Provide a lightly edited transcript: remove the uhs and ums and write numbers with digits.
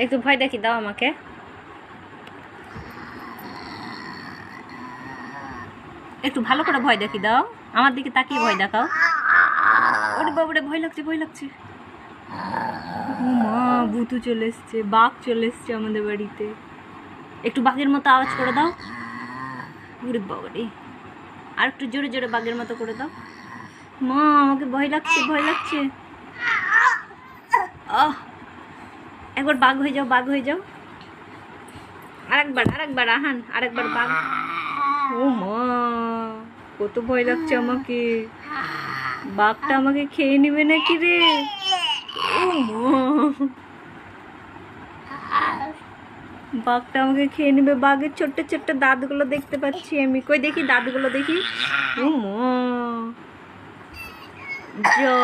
একটু ভয় দেখি দাও আমাকে। একটু ভালো করে ভয় দেখি দাও, আমার দিকে তাকিয়ে ভয় দেখাও। ওরে বাবারে, ভয় লাগছে ভয় লাগছে। ও মা, ভূতু চলে এসছে, বাঘ চলে এসছে আমাদের বাড়িতে। একটু বাঘের মতো আওয়াজ করে দাও। ওরে বাবারে, আর একটু জোরে জোরে বাঘের মতো করে দাও। মা, আমাকে ভয় লাগছে ভয় লাগছে। আহ, একবার বাঘ হয়ে যাও, বাঘ হয়ে যাও। আরেকবার আহান, আরেকবার বাঘ। ও মা, কত ভয় লাগছে আমাকে। বাঘটা আমাকে খেয়ে নেবে নাকি রে? ও মা, বাঘটা আমাকে খেয়ে নেবে। বাঘের ছোট্ট ছোট্ট দাঁতগুলো দেখতে পাচ্ছি আমি। কই দেখি দাঁতগুলো দেখি। ও মা, যা